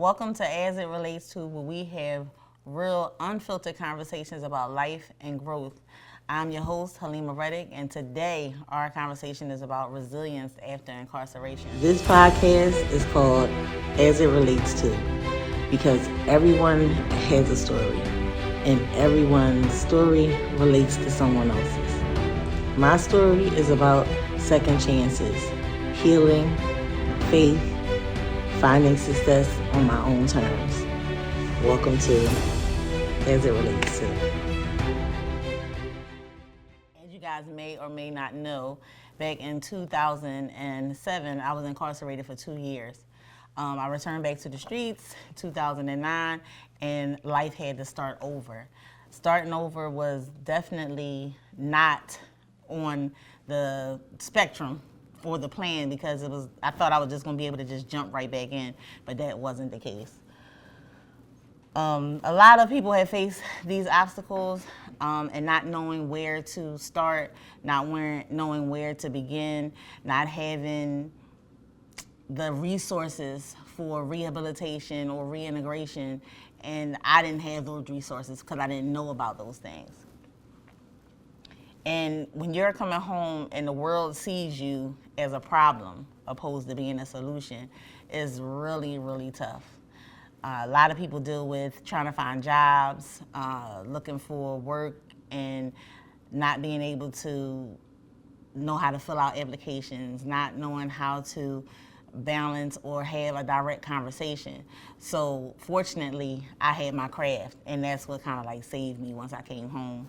Welcome to As It Relates To, where we have real, unfiltered conversations about life and growth. I'm your host, Halima Reddick, and today our conversation is about resilience after incarceration. This podcast is called As It Relates To, because everyone has a story, and everyone's story relates to someone else's. My story is about second chances, healing, faith, finding success on my own terms. Welcome to As It Relates To. As you guys may or may not know, back in 2007, I was incarcerated for 2 years. I returned back to the streets in 2009, and life had to start over. Starting over was definitely not on the spectrum for the plan, because I thought I was just going to be able to just jump right back in, but that wasn't the case. A lot of people have faced these obstacles and not knowing where to start, not knowing where to begin, not having the resources for rehabilitation or reintegration, and I didn't have those resources because I didn't know about those things. And when you're coming home and the world sees you as a problem opposed to being a solution, it's really, really tough. A lot of people deal with trying to find jobs, looking for work, and not being able to know how to fill out applications, not knowing how to balance or have a direct conversation. So fortunately, I had my craft, and that's what kind of like saved me once I came home.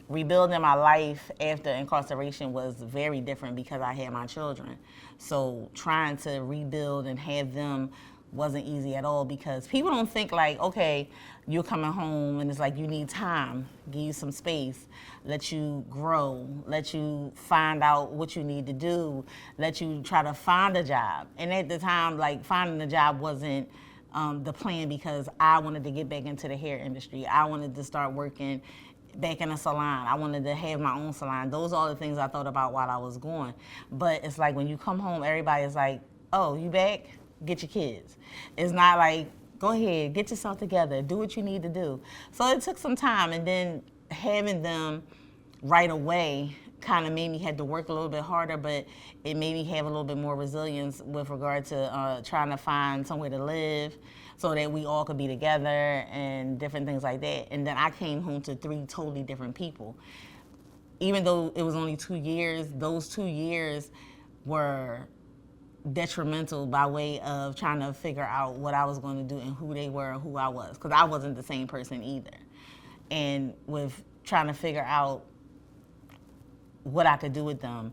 Rebuilding my life after incarceration was very different because I had my children. So trying to rebuild and have them wasn't easy at all, because people don't think like, okay, you're coming home and it's like you need time, give you some space, let you grow, let you find out what you need to do, let you try to find a job. And at the time, like, finding a job wasn't the plan, because I wanted to get back into the hair industry. I wanted to start working back in a salon. I wanted to have my own salon. Those are all the things I thought about while I was going. But it's like when you come home, everybody's like, oh, you back? Get your kids. It's not like, go ahead, get yourself together, do what you need to do. So it took some time, and then having them right away kind of made me have to work a little bit harder, but it made me have a little bit more resilience with regard to trying to find somewhere to live so that we all could be together and different things like that. And then I came home to 3 totally different people. Even though it was only 2 years, those 2 years were detrimental by way of trying to figure out what I was going to do and who they were and who I was, because I wasn't the same person either. And with trying to figure out what I could do with them,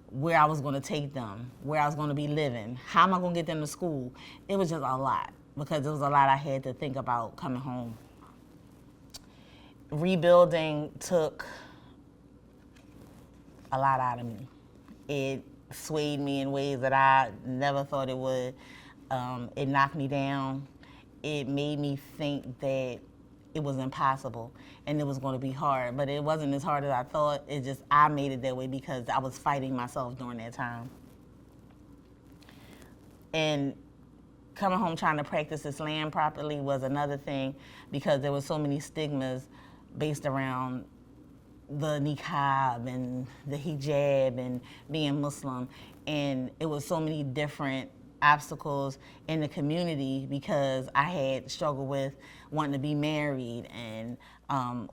where I was going to take them, where I was going to be living, how am I going to get them to school, it was just a lot, because it was a lot I had to think about coming home. Rebuilding took a lot out of me. It swayed me in ways that I never thought it would. It knocked me down. It made me think that it was impossible and it was going to be hard, but it wasn't as hard as I thought. It just, I made it that way because I was fighting myself during that time. And coming home trying to practice Islam properly was another thing, because there were so many stigmas based around the niqab and the hijab and being Muslim, and it was so many different obstacles in the community, because I had struggled with wanting to be married and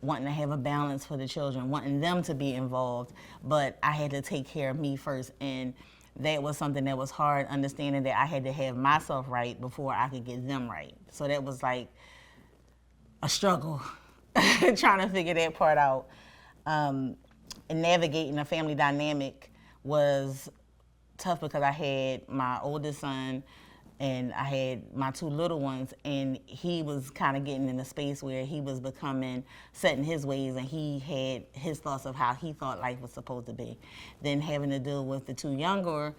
wanting to have a balance for the children, wanting them to be involved, but I had to take care of me first, and that was something that was hard, understanding that I had to have myself right before I could get them right. So that was like a struggle, trying to figure that part out. And navigating a family dynamic was tough, because I had my oldest son and I had my 2 little ones, and he was kind of getting in a space where he was becoming set in his ways, and he had his thoughts of how he thought life was supposed to be. Then having to deal with the 2 younger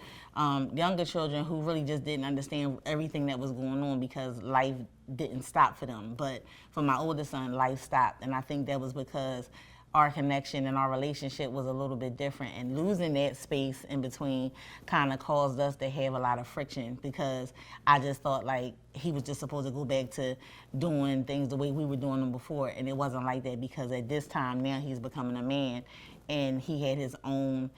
children who really just didn't understand everything that was going on, because life didn't stop for them. But for my oldest son, life stopped, and I think that was because our connection and our relationship was a little bit different, and losing that space in between kind of caused us to have a lot of friction, because I just thought like he was just supposed to go back to doing things the way we were doing them before, and it wasn't like that, because at this time now he's becoming a man and he had his own,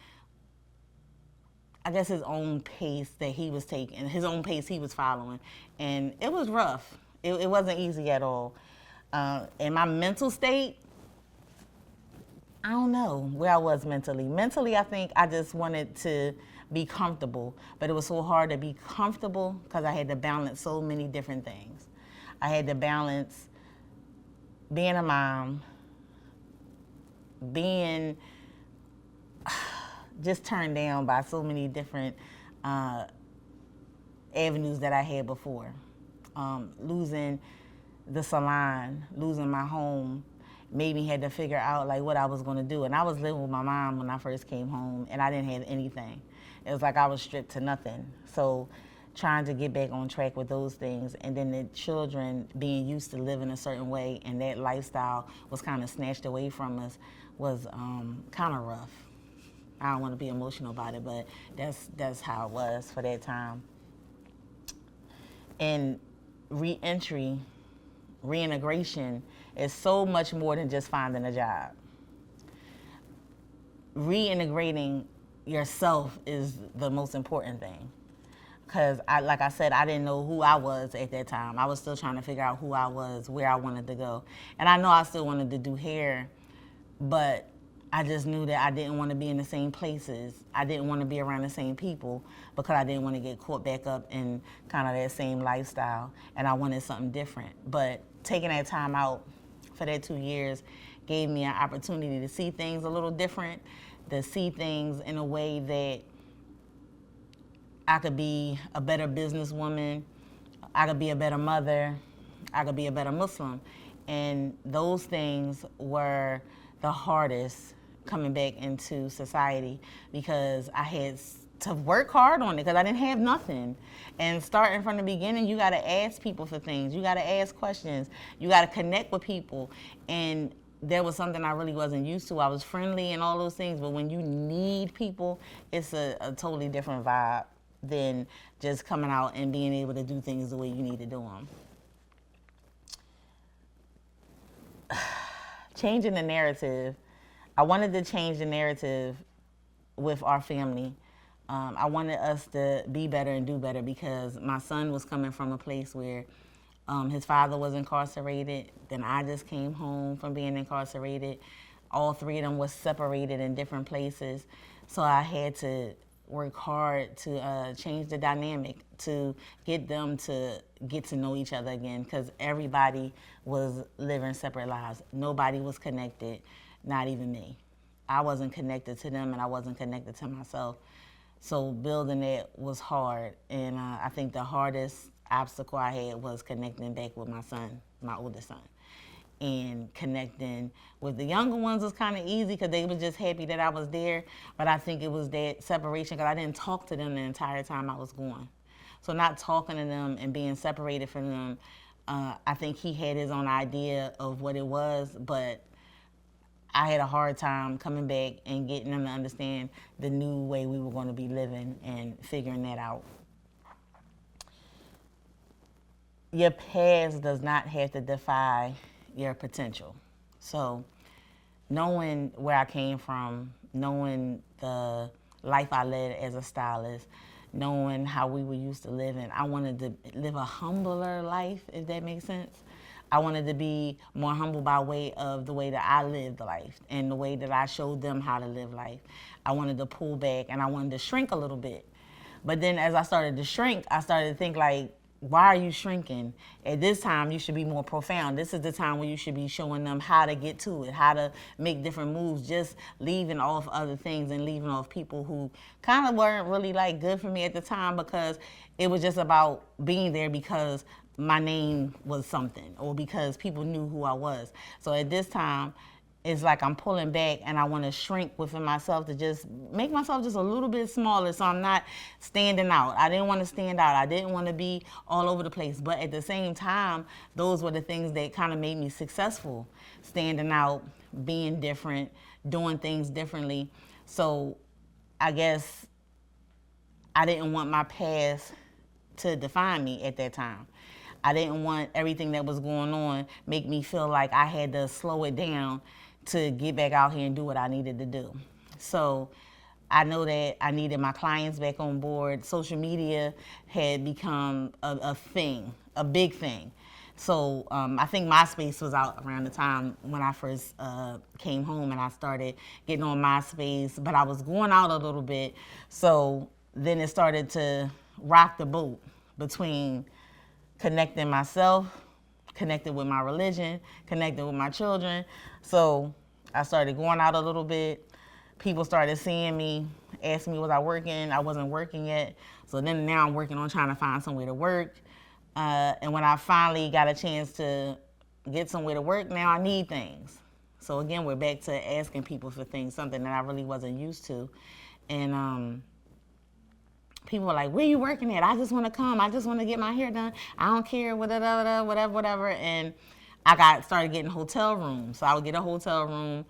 I guess, his own pace that he was taking, his own pace he was following, and it was rough. It wasn't easy at all. In my mental state, I don't know where I was mentally. Mentally, I think I just wanted to be comfortable, but it was so hard to be comfortable because I had to balance so many different things. I had to balance being a mom, being just turned down by so many different avenues that I had before. Losing the salon, losing my home, made me had to figure out like what I was going to do. And I was living with my mom when I first came home, and I didn't have anything. It was like I was stripped to nothing. So trying to get back on track with those things, and then the children being used to living a certain way, and that lifestyle was kind of snatched away from us, was kind of rough. I don't want to be emotional about it, but that's how it was for that time. And reentry, reintegration is so much more than just finding a job. Reintegrating yourself is the most important thing. Because, like I said, I didn't know who I was at that time. I was still trying to figure out who I was, where I wanted to go. And I know I still wanted to do hair, but I just knew that I didn't want to be in the same places. I didn't want to be around the same people, because I didn't want to get caught back up in kind of that same lifestyle, and I wanted something different. But taking that time out for that 2 years gave me an opportunity to see things a little different, to see things in a way that I could be a better businesswoman, I could be a better mother, I could be a better Muslim. And those things were the hardest coming back into society, because I had to work hard on it, because I didn't have nothing. And starting from the beginning, you got to ask people for things. You got to ask questions. You got to connect with people. And there was something I really wasn't used to. I was friendly and all those things, but when you need people, it's a totally different vibe than just coming out and being able to do things the way you need to do them. Changing the narrative. I wanted to change the narrative with our family. I wanted us to be better and do better, because my son was coming from a place where his father was incarcerated. Then I just came home from being incarcerated. All three of them were separated in different places. So I had to work hard to change the dynamic, to get them to get to know each other again, because everybody was living separate lives. Nobody was connected, not even me. I wasn't connected to them, and I wasn't connected to myself. So building that was hard, and I think the hardest obstacle I had was connecting back with my son, my oldest son. And connecting with the younger ones was kind of easy, because they were just happy that I was there. But I think it was that separation, because I didn't talk to them the entire time I was gone. So not talking to them and being separated from them, I think he had his own idea of what it was, but I had a hard time coming back and getting them to understand the new way we were going to be living and figuring that out. Your past does not have to define your potential. So knowing where I came from, knowing the life I led as a stylist, knowing how we were used to living, I wanted to live a humbler life, if that makes sense. I wanted to be more humble by way of the way that I lived life and the way that I showed them how to live life. I wanted to pull back, and I wanted to shrink a little bit. But then as I started to shrink, I started to think like, why are you shrinking? At this time, you should be more profound. This is the time where you should be showing them how to get to it, how to make different moves, just leaving off other things and leaving off people who kind of weren't really like good for me at the time, because it was just about being there because my name was something, or because people knew who I was. So at this time, it's like I'm pulling back and I want to shrink within myself to just make myself just a little bit smaller so I'm not standing out. I didn't want to stand out. I didn't want to be all over the place. But at the same time, those were the things that kind of made me successful. Standing out, being different, doing things differently. So I guess I didn't want my past to define me at that time. I didn't want everything that was going on make me feel like I had to slow it down to get back out here and do what I needed to do. So I know that I needed my clients back on board. Social media had become a thing, a big thing. So I think MySpace was out around the time when I first came home and I started getting on MySpace, but I was going out a little bit. So then it started to rock the boat between connecting myself, connected with my religion, connected with my children. So I started going out a little bit. People started seeing me, asking me, was I working? I wasn't working yet. So then now I'm working on trying to find somewhere to work. And when I finally got a chance to get somewhere to work, now I need things. So again, we're back to asking people for things, something that I really wasn't used to. And people were like, where you working at? I just want to come. I just want to get my hair done. I don't care, whatever. And I started getting hotel rooms. So I would get a hotel room,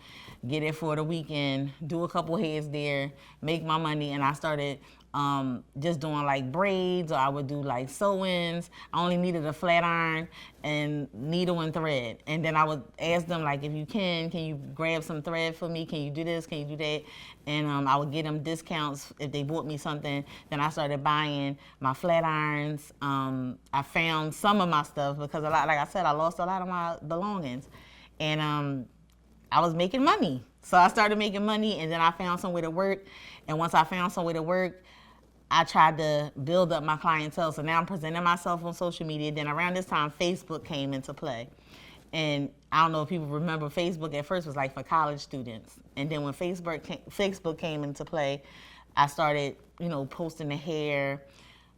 get it for the weekend, do a couple heads there, make my money, and I started just doing like braids, or I would do like sew-ins. I only needed a flat iron and needle and thread. And then I would ask them, like, if you can you grab some thread for me? Can you do this? Can you do that? And I would get them discounts if they bought me something. Then I started buying my flat irons. I found some of my stuff because like I said, I lost a lot of my belongings. And I was making money. So I started making money, and then I found somewhere to work. And once I found somewhere to work, I tried to build up my clientele. So now I'm presenting myself on social media. Then around this time, Facebook came into play. And I don't know if people remember, Facebook at first was like for college students. And then when Facebook came into play, I started, posting the hair,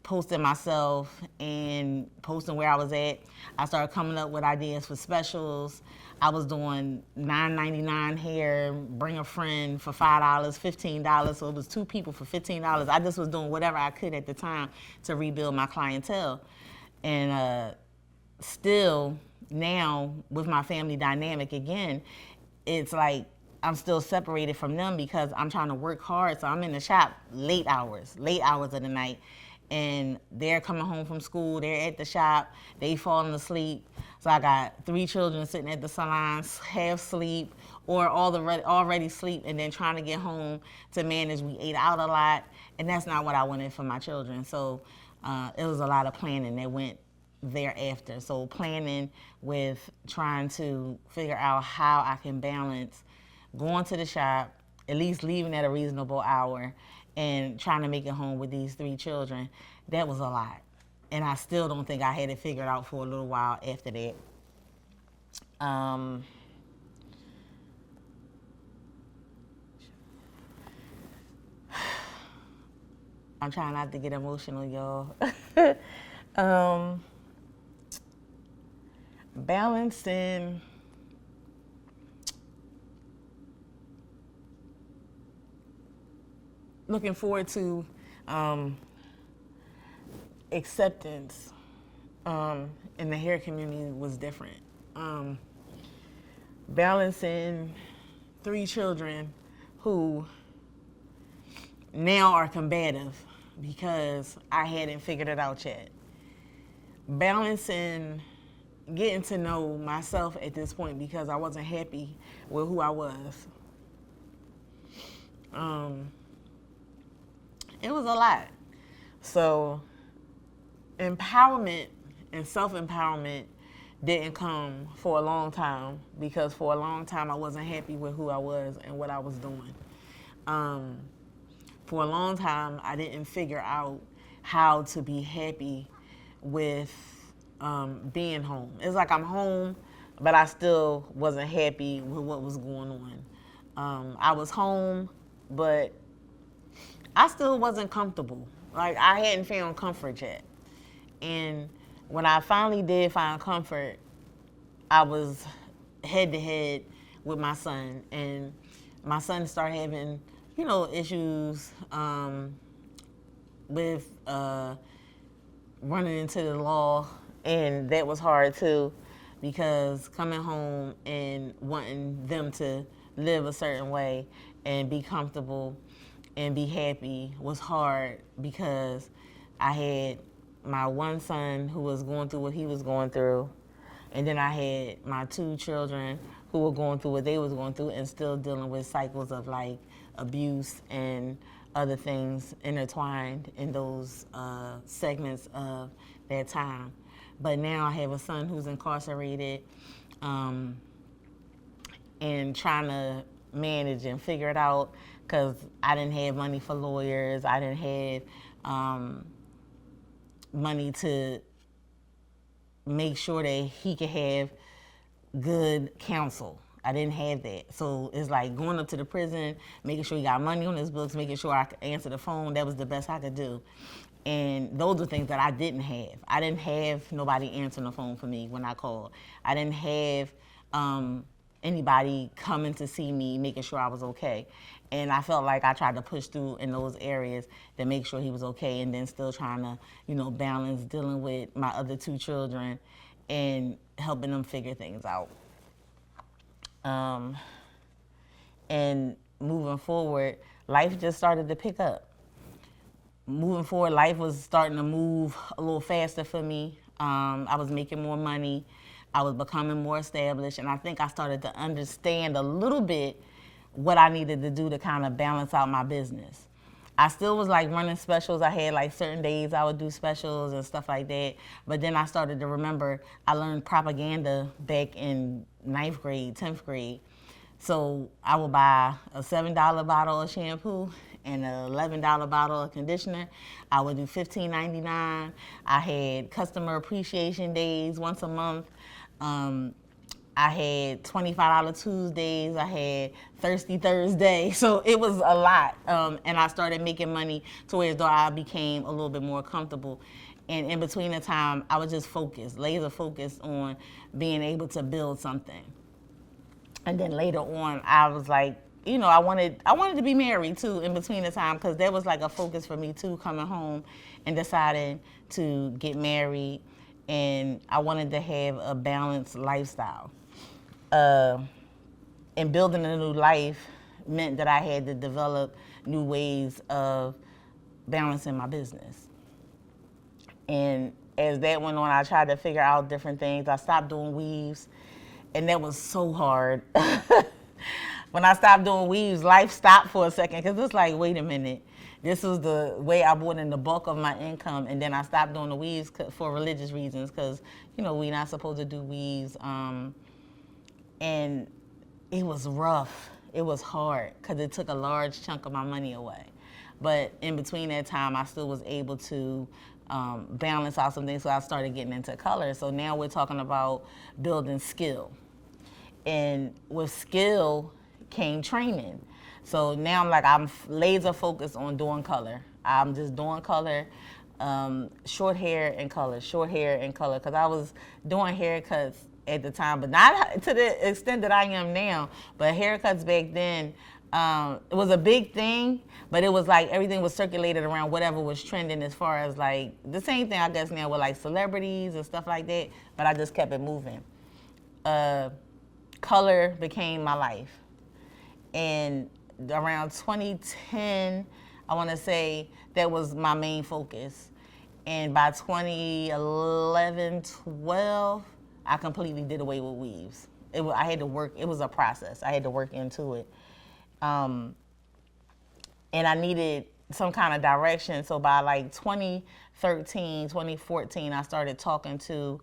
posting myself, and posting where I was at. I started coming up with ideas for specials. I was doing $9.99 hair, bring a friend for $5, $15. So it was 2 people for $15. I just was doing whatever I could at the time to rebuild my clientele. And still now with my family dynamic again, it's like I'm still separated from them because I'm trying to work hard. So I'm in the shop late hours of the night. And they're coming home from school, they're at the shop, they falling asleep. So I got 3 children sitting at the salon, half sleep or already sleep, and then trying to get home to manage. We ate out a lot, and that's not what I wanted for my children. So it was a lot of planning that went thereafter. So planning with trying to figure out how I can balance going to the shop, at least leaving at a reasonable hour, and trying to make it home with these 3 children. That was a lot. And I still don't think I had it figured out for a little while after that. I'm trying not to get emotional, y'all. Balancing looking forward to acceptance in the hair community was different. Balancing 3 children who now are combative because I hadn't figured it out yet. Balancing getting to know myself at this point because I wasn't happy with who I was. It was a lot. So empowerment and self-empowerment didn't come for a long time because for a long time I wasn't happy with who I was and what I was doing. For a long time I didn't figure out how to be happy with being home. It's like I'm home, but I still wasn't happy with what was going on. I was home, but I still wasn't comfortable. Like I hadn't found comfort yet. And when I finally did find comfort, I was head to head with my son, and my son started having, issues with running into the law, and that was hard too, because coming home and wanting them to live a certain way and be comfortable and be happy was hard, because I had my one son who was going through what he was going through, and then I had my two children who were going through what they was going through and still dealing with cycles of like abuse and other things intertwined in those segments of that time. But now I have a son who's incarcerated, and trying to manage and figure it out, because I didn't have money for lawyers. I didn't have money to make sure that he could have good counsel. I didn't have that. So it's like going up to the prison, making sure he got money on his books, making sure I could answer the phone. That was the best I could do. And those are things that I didn't have. I didn't have nobody answering the phone for me when I called. I didn't have anybody coming to see me, making sure I was okay. And I felt like I tried to push through in those areas to make sure he was okay, and then still trying to, balance dealing with my other two children and helping them figure things out. And moving forward, life just started to pick up. Moving forward, life was starting to move a little faster for me. I was making more money. I was becoming more established, and I think I started to understand a little bit what I needed to do to kind of balance out my business. I still was like running specials. I had like certain days I would do specials and stuff like that. But then I started to remember I learned propaganda back in 9th grade, 10th grade. So I would buy a $7 bottle of shampoo and an $11 bottle of conditioner. I would do $15.99. I had customer appreciation days once a month. I had $25 Tuesdays. I had Thirsty Thursday. So it was a lot. And I started making money to where as though I became a little bit more comfortable. And in between the time, I was just focused, laser focused on being able to build something. And then later on, I was like, I wanted to be married too in between the time, because that was like a focus for me too, coming home and deciding to get married. And I wanted to have a balanced lifestyle. And building a new life meant that I had to develop new ways of balancing my business. And as that went on, I tried to figure out different things. I stopped doing weaves, and that was so hard. When I stopped doing weaves, life stopped for a second, because it's like, wait a minute. This was the way I brought in the bulk of my income, and then I stopped doing the weaves for religious reasons, because, we're not supposed to do weaves. And it was rough. It was hard, because it took a large chunk of my money away. But in between that time, I still was able to balance out some things, so I started getting into color. So now we're talking about building skill. And with skill came training. So now I'm laser focused on doing color. I'm just doing color, short hair and color, because I was doing haircuts at the time, but not to the extent that I am now. But haircuts back then, it was a big thing, but it was like everything was circulated around whatever was trending, as far as like the same thing I guess now with like celebrities and stuff like that, but I just kept it moving. Color became my life. And around 2010, I want to say, that was my main focus. And by 2011, 12, I completely did away with weaves. I had to work. It was a process. I had to work into it. And I needed some kind of direction. So by like 2013, 2014, I started talking to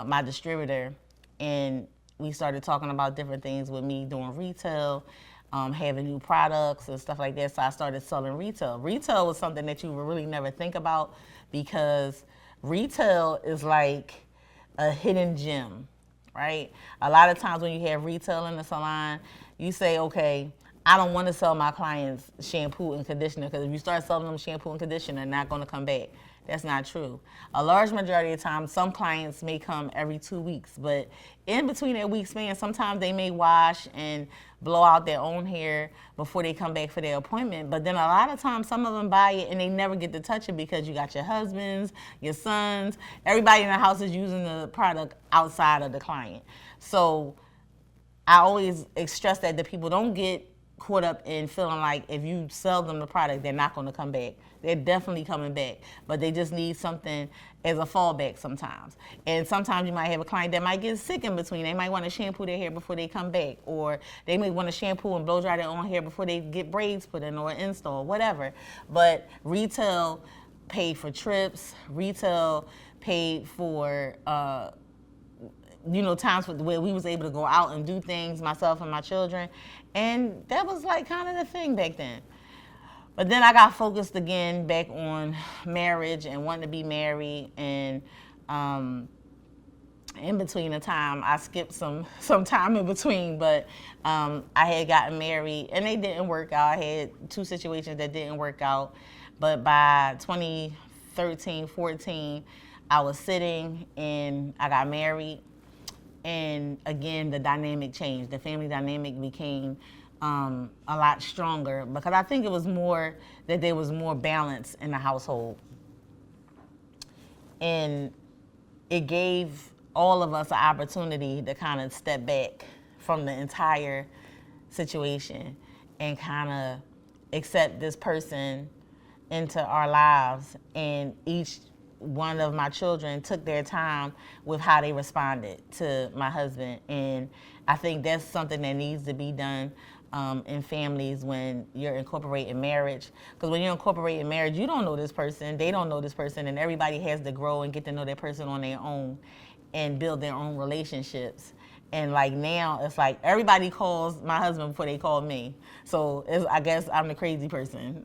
my distributor, and we started talking about different things with me doing retail, having new products and stuff like that. So I started selling retail. Retail was something that you would really never think about, because retail is like a hidden gem, right? A lot of times when you have retail in the salon, you say, okay, I don't want to sell my clients shampoo and conditioner, because if you start selling them shampoo and conditioner, they're not going to come back. That's not true. A large majority of the time, some clients may come every 2 weeks, but in between that week span, sometimes they may wash and blow out their own hair before they come back for their appointment. But then a lot of times, some of them buy it and they never get to touch it because you got your husbands, your sons, everybody in the house is using the product outside of the client. So I always stress that the people don't get caught up in feeling like if you sell them the product, they're not going to come back. They're definitely coming back, but they just need something as a fallback sometimes. And sometimes you might have a client that might get sick in between. They might want to shampoo their hair before they come back, or they may want to shampoo and blow dry their own hair before they get braids put in or install, whatever. But retail paid for trips, retail paid for times where we was able to go out and do things, myself and my children. And that was like kind of the thing back then. But then I got focused again back on marriage and wanting to be married. And in between the time, I skipped some time in between, but I had gotten married and they didn't work out. I had 2 situations that didn't work out. But by 2013, 14, I was sitting and I got married. And again, the dynamic changed. The family dynamic became a lot stronger because I think it was more that there was more balance in the household. And it gave all of us an opportunity to kind of step back from the entire situation and kind of accept this person into our lives. And each one of my children took their time with how they responded to my husband. And I think that's something that needs to be done in families when you're incorporating marriage. Because when you're incorporating marriage, you don't know this person, they don't know this person, and everybody has to grow and get to know that person on their own and build their own relationships. And like now, it's like everybody calls my husband before they call me. So I guess I'm the crazy person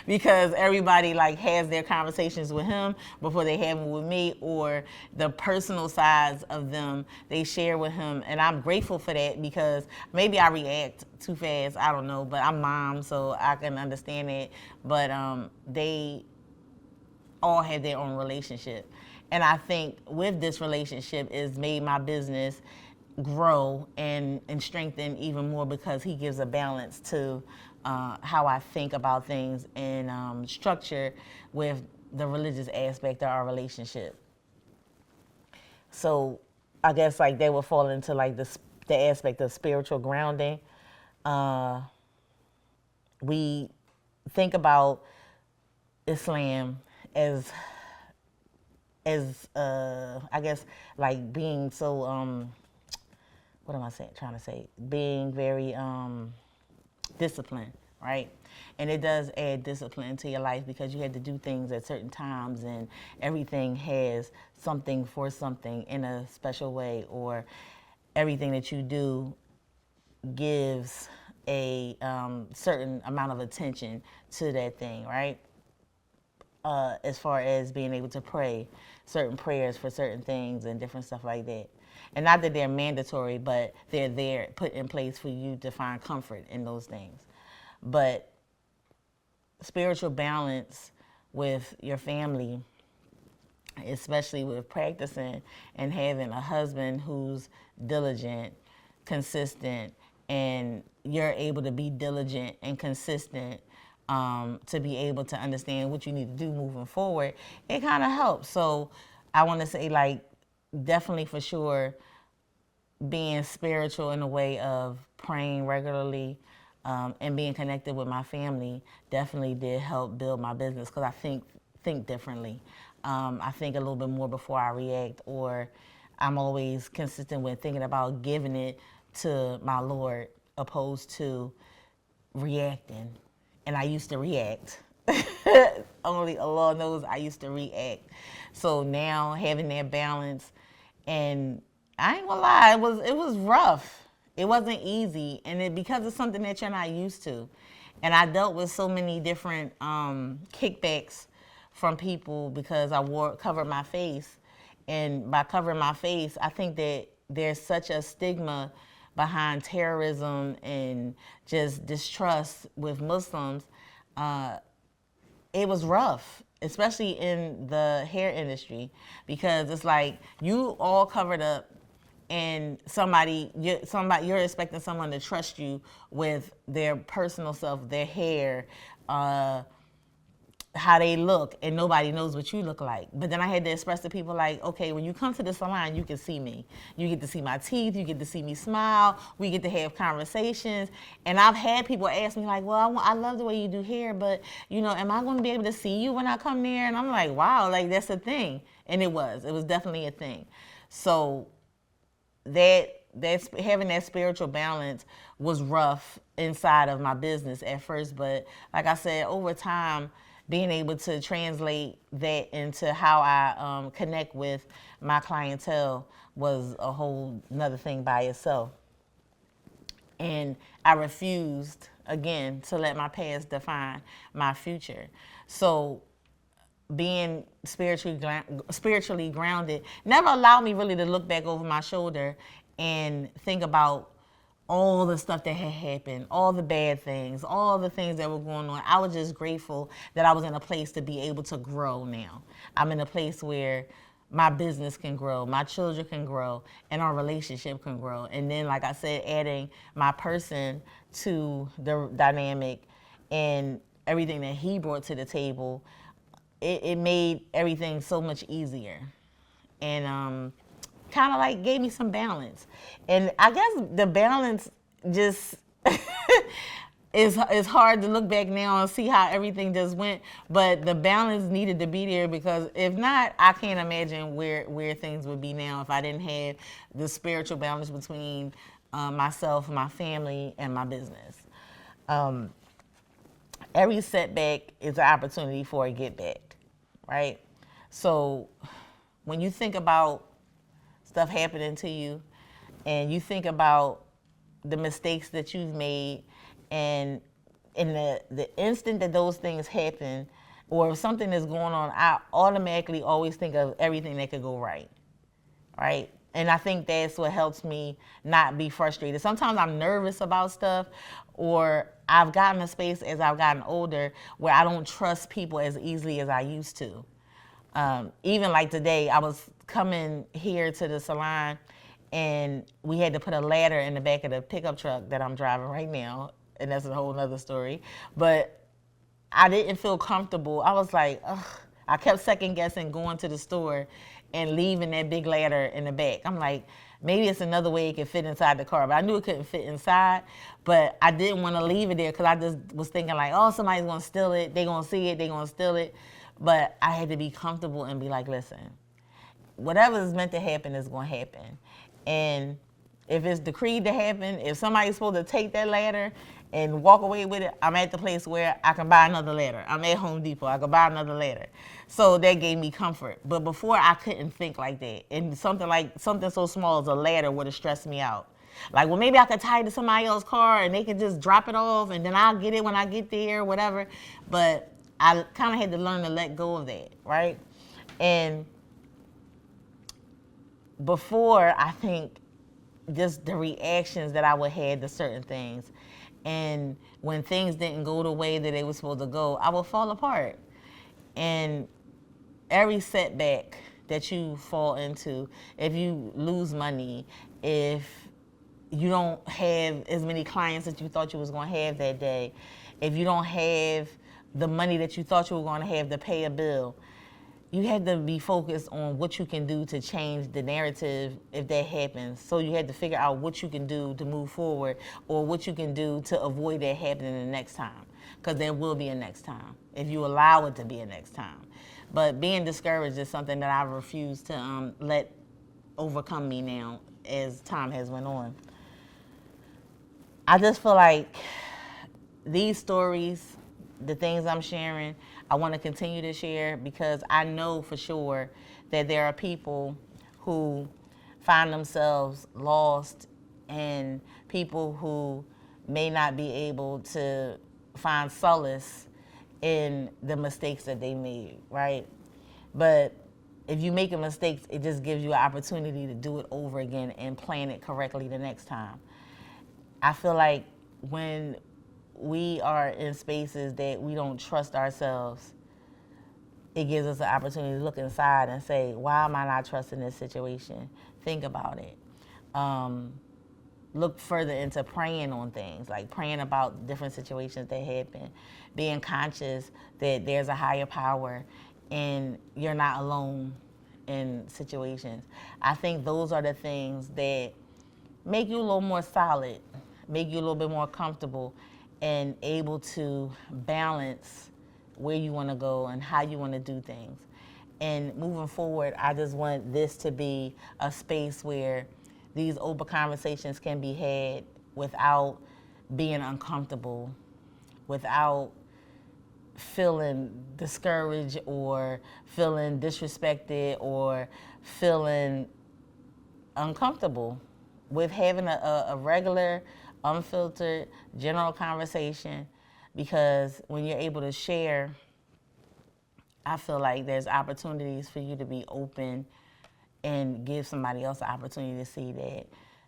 because everybody like has their conversations with him before they have them with me, or the personal sides of them they share with him. And I'm grateful for that because maybe I react too fast. I don't know, but I'm mom, so I can understand it. But they all have their own relationship. And I think with this relationship it's made my business grow and strengthen even more because he gives a balance to how I think about things and structure with the religious aspect of our relationship. So I guess like they will fall into like the aspect of spiritual grounding. We think about Islam as I guess like being so what am I trying to say? Being very disciplined, right? And it does add discipline to your life because you had to do things at certain times and everything has something for something in a special way, or everything that you do gives a certain amount of attention to that thing, right? As far as being able to pray certain prayers for certain things and different stuff like that. And not that they're mandatory, but they're there, put in place for you to find comfort in those things. But spiritual balance with your family, especially with practicing and having a husband who's diligent, consistent, and you're able to be diligent and consistent to be able to understand what you need to do moving forward, it kind of helps. So I want to say, like, definitely for sure, being spiritual in the way of praying regularly and being connected with my family definitely did help build my business because I think differently. I think a little bit more before I react, or I'm always consistent with thinking about giving it to my Lord opposed to reacting. And I used to react. Only Allah knows I used to react. So now having that balance, and I ain't gonna lie, it was rough. It wasn't easy, and because it's something that you're not used to. And I dealt with so many different kickbacks from people because I covered my face. And by covering my face, I think that there's such a stigma behind terrorism and just distrust with Muslims. It was rough. especially in the hair industry, because it's like you all covered up, and you're expecting someone to trust you with their personal self, their hair, how they look, and nobody knows what you look like. But then I had to express to people like, okay, when you come to the salon, you can see me. You get to see my teeth. You get to see me smile. We get to have conversations. And I've had people ask me like, well, I love the way you do hair, but am I going to be able to see you when I come there? And I'm like, wow, like that's a thing. And it was definitely a thing. So that's having that spiritual balance was rough inside of my business at first, but like I said, over time, being able to translate that into how I connect with my clientele was a whole another thing by itself. And I refused, again, to let my past define my future. So being spiritually grounded never allowed me really to look back over my shoulder and think about all the stuff that had happened, all the bad things, all the things that were going on. I was just grateful that I was in a place to be able to grow now. I'm in a place where my business can grow, my children can grow, and our relationship can grow. And then, like I said, adding my person to the dynamic and everything that he brought to the table, it made everything so much easier. And kind of like gave me some balance. And I guess the balance just is hard to look back now and see how everything just went. But the balance needed to be there, because if not, I can't imagine where things would be now if I didn't have the spiritual balance between myself, my family, and my business. Every setback is an opportunity for a get back, right? So when you think about stuff happening to you, and you think about the mistakes that you've made, and in the instant that those things happen, or if something is going on, I automatically always think of everything that could go right, right? And I think that's what helps me not be frustrated. Sometimes I'm nervous about stuff, or I've gotten a space as I've gotten older where I don't trust people as easily as I used to. Even like today, I was coming here to the salon, and we had to put a ladder in the back of the pickup truck that I'm driving right now, and that's a whole nother story. But I didn't feel comfortable. I was like, ugh. I kept second guessing going to the store and leaving that big ladder in the back. I'm like, maybe it's another way it could fit inside the car. But I knew it couldn't fit inside, but I didn't want to leave it there because I just was thinking like, oh, somebody's going to steal it. They're going to see it. They're going to steal it. But I had to be comfortable and be like, listen, whatever is meant to happen is going to happen. And if it's decreed to happen, if somebody's supposed to take that ladder and walk away with it, I'm at the place where I can buy another ladder. I'm at Home Depot. I can buy another ladder. So that gave me comfort. But before, I couldn't think like that. And something so small as a ladder would have stressed me out. Like, well, maybe I could tie it to somebody else's car and they could just drop it off, and then I'll get it when I get there, whatever. But I kind of had to learn to let go of that, right? And before, I think just the reactions that I would have to certain things. And when things didn't go the way that they were supposed to go, I would fall apart. And every setback that you fall into, if you lose money, if you don't have as many clients that you thought you was going to have that day, if you don't have the money that you thought you were going to have to pay a bill, you had to be focused on what you can do to change the narrative if that happens. So you had to figure out what you can do to move forward, or what you can do to avoid that happening the next time. Because there will be a next time, if you allow it to be a next time. But being discouraged is something that I refuse to let overcome me now as time has went on. I just feel like these stories, the things I'm sharing, I want to continue to share, because I know for sure that there are people who find themselves lost, and people who may not be able to find solace in the mistakes that they made, right? But if you make a mistake, it just gives you an opportunity to do it over again and plan it correctly the next time. I feel like when we are in spaces that we don't trust ourselves, it gives us the opportunity to look inside and say, why am I not trusting this situation? Think about it. Look further into praying on things, like praying about different situations that happen, being conscious that there's a higher power and you're not alone in situations. I think those are the things that make you a little more solid, make you a little bit more comfortable and able to balance where you want to go and how you want to do things. And moving forward, I just want this to be a space where these open conversations can be had without being uncomfortable, without feeling discouraged or feeling disrespected or feeling uncomfortable, with having a regular, unfiltered, general conversation. Because when you're able to share, I feel like there's opportunities for you to be open and give somebody else the opportunity to see that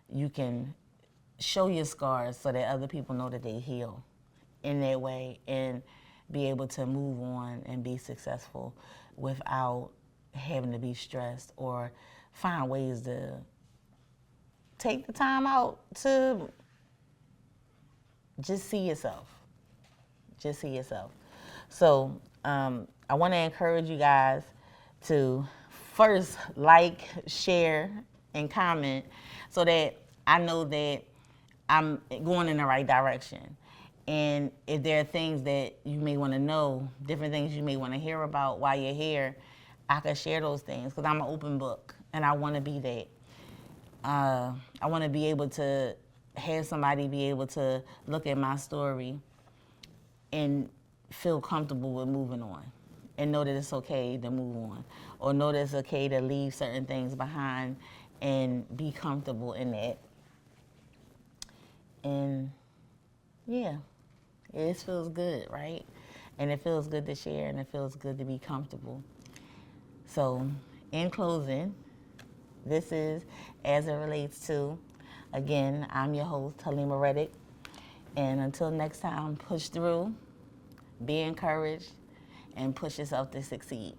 you can show your scars so that other people know that they heal in that way and be able to move on and be successful without having to be stressed or find ways to take the time out to just see yourself. Just see yourself. So I want to encourage you guys to first like, share, and comment so that I know that I'm going in the right direction. And if there are things that you may want to know, different things you may want to hear about while you're here, I can share those things because I'm an open book and I want to be that. I want to be able to have somebody be able to look at my story and feel comfortable with moving on and know that it's okay to move on or know that it's okay to leave certain things behind and be comfortable in that. And yeah, it just feels good, right? And it feels good to share and it feels good to be comfortable. So in closing, this is As It Relates To. Again, I'm your host, Halima Reddick. And until next time, push through, be encouraged, and push yourself to succeed.